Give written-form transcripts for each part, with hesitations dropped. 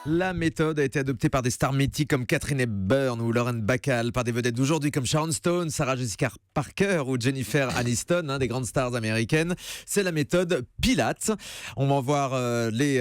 La méthode a été adoptée par des stars mythiques comme Katharine Hepburn ou Lauren Bacall, par des vedettes d'aujourd'hui comme Sharon Stone, Sarah Jessica Parker ou Jennifer Aniston, des grandes stars américaines. C'est la méthode Pilates. On va voir les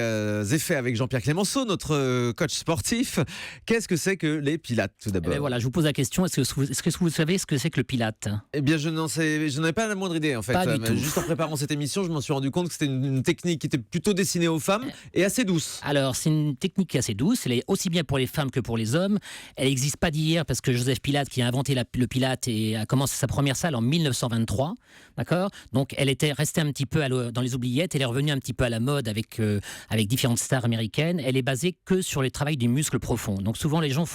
effets avec Jean-Pierre Clémenceau, notre coach sportif. Qu'est-ce que c'est que les Pilates tout d'abord? Voilà, je vous pose la question, est-ce que vous savez ce que c'est que le Pilate? Eh bien, je n'en ai pas la moindre idée en fait. Pas du tout. Juste en préparant cette émission, je m'en suis rendu compte que c'était une technique qui était plutôt destinée aux femmes et assez douce. Alors, c'est une technique qui est assez douce, elle est aussi bien pour les femmes que pour les hommes. Elle n'existe pas d'hier parce que Joseph Pilate, qui a inventé le Pilate et a commencé sa première salle en 1923, d'accord. Donc, elle était restée un petit peu dans les oubliettes, elle est revenue un petit peu à la mode avec différentes stars américaines. Elle est basée que sur le travail du muscle profond. Donc, souvent, les gens se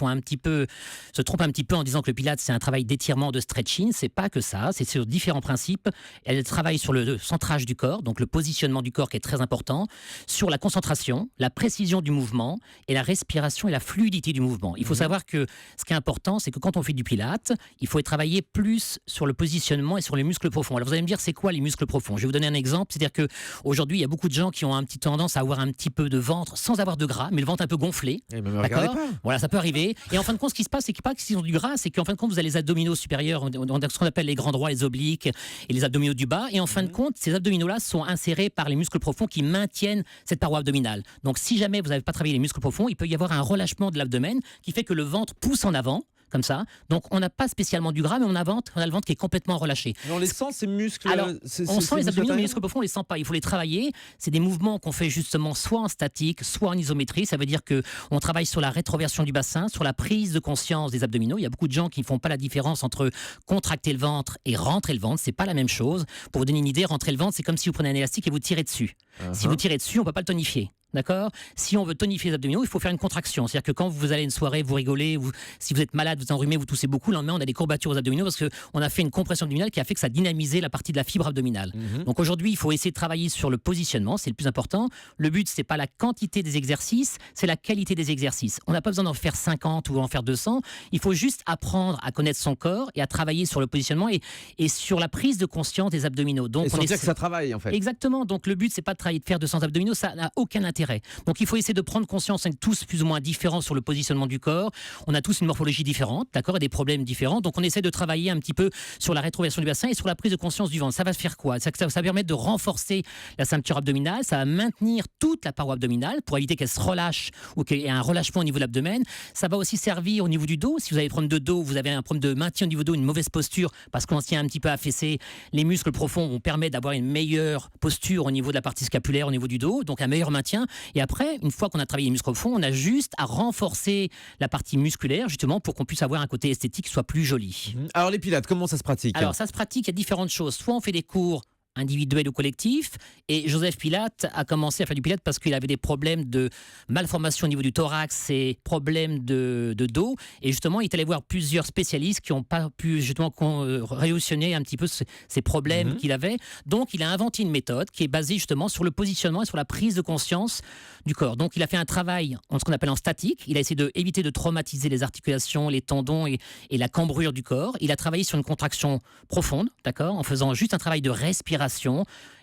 trompent un petit peu en disant que le Pilate, c'est un travail d'étirement, de stretching. C'est pas que ça, c'est sur différents principes. Elle travaille sur le centrage du corps, donc le positionnement du corps qui est très important, sur la concentration, la précision du mouvement et la respiration et la fluidité du mouvement. Il faut savoir que ce qui est important, c'est que quand on fait du Pilate, il faut travailler plus sur le positionnement et sur les muscles profonds. Alors vous allez me dire, c'est quoi les muscles profonds? Je vais vous donner un exemple. C'est-à-dire qu'aujourd'hui, il y a beaucoup de gens qui ont un petit tendance à avoir un petit peu de ventre sans avoir de gras, mais le ventre un peu gonflé. D'accord? Voilà, ça peut arriver. Et en fin de compte, ce qui se passe, c'est pas qu'ils ont du gras, c'est qu'en fin de compte, vous avez les abdominaux supérieurs, ce qu'on appelle les grands droits, les obliques et les abdominaux du bas. Et en fin de compte, ces abdominaux-là sont insérés par les muscles profonds qui maintiennent cette paroi abdominale. Donc, si jamais vous n'avez pas travaillé les muscles profonds, il peut y avoir un relâchement de l'abdomen qui fait que le ventre pousse en avant, comme ça. Donc, on n'a pas spécialement du gras, mais on a le ventre qui est complètement relâché. Mais on les sent, ces muscles? Alors, on sent les abdominaux, mais les muscles profonds, on les sent pas. Il faut les travailler. C'est des mouvements qu'on fait justement soit en statique, soit en isométrie. Ça veut dire que on travaille sur la rétroversion du bassin, sur la prise de conscience des abdominaux. Il y a beaucoup de gens qui ne font pas la différence entre contracter le ventre et rentrer le ventre. C'est pas la même chose. Pour vous donner une idée, rentrer le ventre, c'est comme si vous prenez un élastique et vous tirez dessus. Si vous tirez dessus, on peut pas le tonifier. D'accord? Si on veut tonifier les abdominaux, il faut faire une contraction. C'est-à-dire que quand vous allez à une soirée, vous rigolez, si vous êtes malade, vous enrhumez, vous toussez beaucoup, le lendemain, on a des courbatures aux abdominaux parce qu'on a fait une compression abdominale qui a fait que ça a dynamisé la partie de la fibre abdominale. Donc aujourd'hui, il faut essayer de travailler sur le positionnement, c'est le plus important. Le but, c'est pas la quantité des exercices, c'est la qualité des exercices. On n'a pas besoin d'en faire 50 ou en faire 200. Il faut juste apprendre à connaître son corps et à travailler sur le positionnement et sur la prise de conscience des abdominaux. Donc, et sentir que ça travaille, en fait. Exactement. Donc le but, c'est pas de travailler, de faire 200 abdominaux, ça n'a aucun intérêt. Donc il faut essayer de prendre conscience, on est tous plus ou moins différents sur le positionnement du corps, on a tous une morphologie différente, d'accord, et des problèmes différents, donc on essaie de travailler un petit peu sur la rétroversion du bassin et sur la prise de conscience du ventre. Ça va faire quoi? Ça va permettre de renforcer la ceinture abdominale, ça va maintenir toute la paroi abdominale pour éviter qu'elle se relâche ou qu'il y ait un relâchement au niveau de l'abdomen. Ça va aussi servir au niveau du dos. Si vous avez des problèmes de dos, vous avez un problème de maintien au niveau du dos, une mauvaise posture parce qu'on se tient un petit peu affaissé, les muscles profonds vont permettre d'avoir une meilleure posture au niveau de la partie scapulaire, au niveau du dos, donc un meilleur maintien. Et après, une fois qu'on a travaillé les muscles profonds, on a juste à renforcer la partie musculaire, justement, pour qu'on puisse avoir un côté esthétique qui soit plus joli. Alors, les Pilates, comment ça se pratique? Alors, ça se pratique, il y a différentes choses. Soit on fait des cours individuel ou collectif, et Joseph Pilate a commencé à faire du Pilate parce qu'il avait des problèmes de malformation au niveau du thorax et problèmes de dos, et justement il est allé voir plusieurs spécialistes qui n'ont pas pu justement révolutionner un petit peu ces problèmes qu'il avait. Donc il a inventé une méthode qui est basée justement sur le positionnement et sur la prise de conscience du corps. Donc il a fait un travail en ce qu'on appelle en statique, il a essayé d'éviter de traumatiser les articulations, les tendons et la cambrure du corps. Il a travaillé sur une contraction profonde, d'accord, en faisant juste un travail de respiration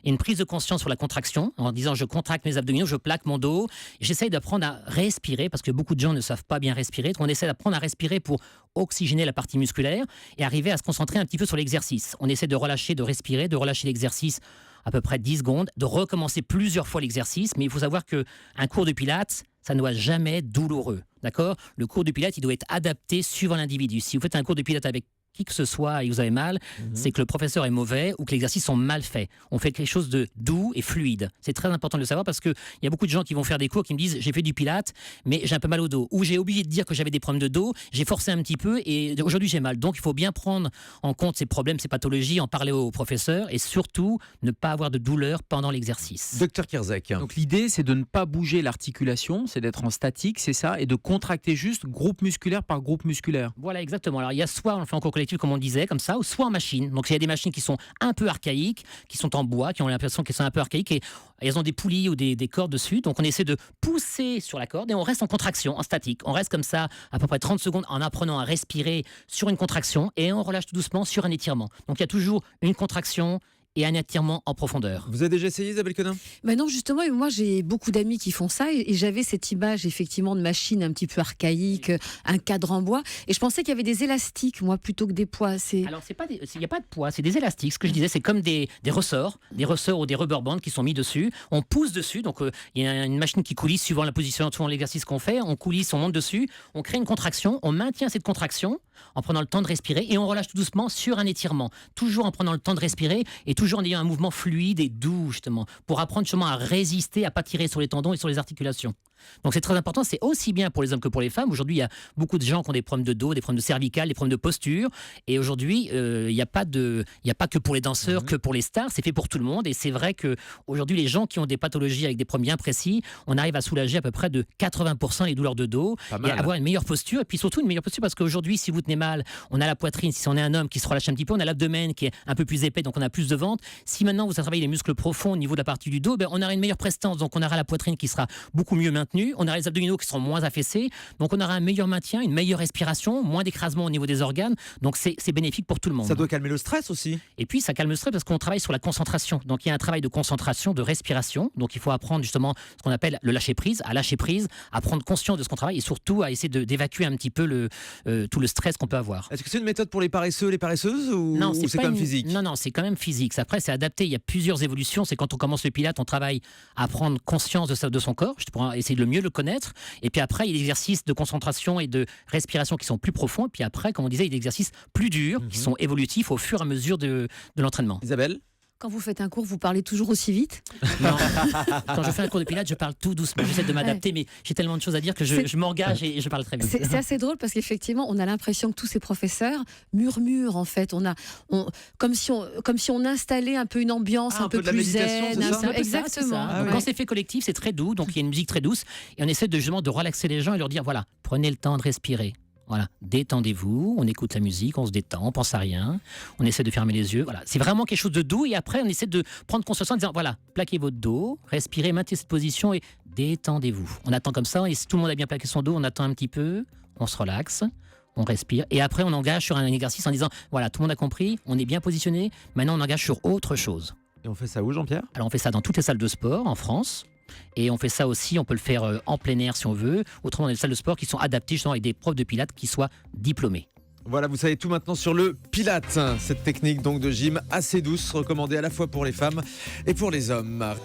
et une prise de conscience sur la contraction, en disant je contracte mes abdominaux, je plaque mon dos, j'essaye d'apprendre à respirer parce que beaucoup de gens ne savent pas bien respirer, donc on essaie d'apprendre à respirer pour oxygéner la partie musculaire et arriver à se concentrer un petit peu sur l'exercice. On essaie de relâcher, de respirer, de relâcher l'exercice à peu près 10 secondes, de recommencer plusieurs fois l'exercice, mais il faut savoir qu'un cours de Pilates, ça ne doit jamais être douloureux, d'accord? Le cours de Pilates, il doit être adapté suivant l'individu. Si vous faites un cours de Pilates avec qui que ce soit et vous avez mal, c'est que le professeur est mauvais ou que l'exercice sont mal faits. On fait quelque chose de doux et fluide. C'est très important de le savoir parce qu'il y a beaucoup de gens qui vont faire des cours qui me disent j'ai fait du Pilates mais j'ai un peu mal au dos, ou j'ai oublié de dire que j'avais des problèmes de dos, j'ai forcé un petit peu et aujourd'hui j'ai mal. Donc il faut bien prendre en compte ces problèmes, ces pathologies, en parler au professeur et surtout ne pas avoir de douleur pendant l'exercice. Docteur Kierzek. Donc l'idée c'est de ne pas bouger l'articulation, c'est d'être en statique, c'est ça, et de contracter juste groupe musculaire par groupe musculaire. Voilà, exactement. Alors il y a soit on le fait en cours collectif comme on le disait, comme ça, ou soit en machine. Donc il y a des machines qui sont un peu archaïques, qui sont en bois, qui ont l'impression qu'elles sont un peu archaïques et elles ont des poulies ou des cordes dessus. Donc on essaie de pousser sur la corde et on reste en contraction, en statique. On reste comme ça à peu près 30 secondes en apprenant à respirer sur une contraction et on relâche tout doucement sur un étirement. Donc il y a toujours une contraction et un étirement en profondeur. Vous avez déjà essayé, Isabelle Quenin? Ben non, justement, moi j'ai beaucoup d'amis qui font ça et j'avais cette image effectivement de machine un petit peu archaïque, un cadre en bois, et je pensais qu'il y avait des élastiques, moi, plutôt que des poids. Alors, il n'y a pas de poids, c'est des élastiques. Ce que je disais, c'est comme des ressorts ou des rubber bands qui sont mis dessus. On pousse dessus, donc il y a une machine qui coulisse suivant la position, suivant l'exercice qu'on fait. On coulisse, on monte dessus, on crée une contraction, on maintient cette contraction en prenant le temps de respirer et on relâche tout doucement sur un étirement. Toujours en prenant le temps de respirer et toujours en ayant un mouvement fluide et doux, justement, pour apprendre justement à résister, à ne pas tirer sur les tendons et sur les articulations. Donc c'est très important, c'est aussi bien pour les hommes que pour les femmes. Aujourd'hui, il y a beaucoup de gens qui ont des problèmes de dos, des problèmes de cervicales, des problèmes de posture. Et aujourd'hui, il n'y a pas que pour les danseurs, que pour les stars. C'est fait pour tout le monde. Et c'est vrai qu'aujourd'hui, les gens qui ont des pathologies avec des problèmes bien précis, on arrive à soulager à peu près de 80% les douleurs de dos et avoir une meilleure posture. Et puis surtout une meilleure posture parce qu'aujourd'hui, si vous tenez mal, on a la poitrine. Si on est un homme qui se relâche un petit peu, on a l'abdomen qui est un peu plus épais, donc on a plus de ventre. Si maintenant vous travaillez les muscles profonds au niveau de la partie du dos, on aura une meilleure prestance. Donc on aura la poitrine qui sera beaucoup mieux maintenue. On aura les abdominaux qui seront moins affaissés, donc on aura un meilleur maintien, une meilleure respiration, moins d'écrasement au niveau des organes, donc c'est bénéfique pour tout le monde. Ça doit calmer le stress aussi. Et puis ça calme le stress parce qu'on travaille sur la concentration, donc il y a un travail de concentration, de respiration, donc il faut apprendre justement ce qu'on appelle le lâcher prise, à prendre conscience de ce qu'on travaille et surtout à essayer d'évacuer un petit peu tout le stress qu'on peut avoir. Est-ce que c'est une méthode pour les paresseux, les paresseuses ou non, c'est quand même physique? Non, c'est quand même physique. Après, c'est adapté. Il y a plusieurs évolutions. C'est quand on commence le pilate, on travaille à prendre conscience de son corps, pour essayer de mieux le connaître. Et puis après, il y a des exercices de concentration et de respiration qui sont plus profonds. Et puis après, comme on disait, il y a des exercices plus durs qui sont évolutifs au fur et à mesure de l'entraînement. Isabelle? Quand vous faites un cours, vous parlez toujours aussi vite? Non. Quand je fais un cours de pilates, je parle tout doucement. J'essaie de m'adapter, mais j'ai tellement de choses à dire que je m'engage et je parle très vite. C'est assez drôle parce qu'effectivement, on a l'impression que tous ces professeurs murmurent en fait. Comme si on installait un peu une ambiance un peu plus zen. Exactement. Quand c'est fait collectif, c'est très doux. Donc il y a une musique très douce et on essaie justement de relaxer les gens et leur dire voilà, prenez le temps de respirer. Voilà, détendez-vous, on écoute la musique, on se détend, on pense à rien, on essaie de fermer les yeux. Voilà, c'est vraiment quelque chose de doux et après on essaie de prendre conscience en disant voilà, plaquez votre dos, respirez, maintenez cette position et détendez-vous. On attend comme ça et si tout le monde a bien plaqué son dos, on attend un petit peu, on se relaxe, on respire et après on engage sur un exercice en disant voilà, tout le monde a compris, on est bien positionné, maintenant on engage sur autre chose. Et on fait ça où, Jean-Pierre? Alors on fait ça dans toutes les salles de sport en France. Et on fait ça aussi, on peut le faire en plein air si on veut. Autrement, on a des salles de sport qui sont adaptées justement avec des profs de pilates qui soient diplômés. Voilà, vous savez tout maintenant sur le pilate. Cette technique donc de gym assez douce, recommandée à la fois pour les femmes et pour les hommes.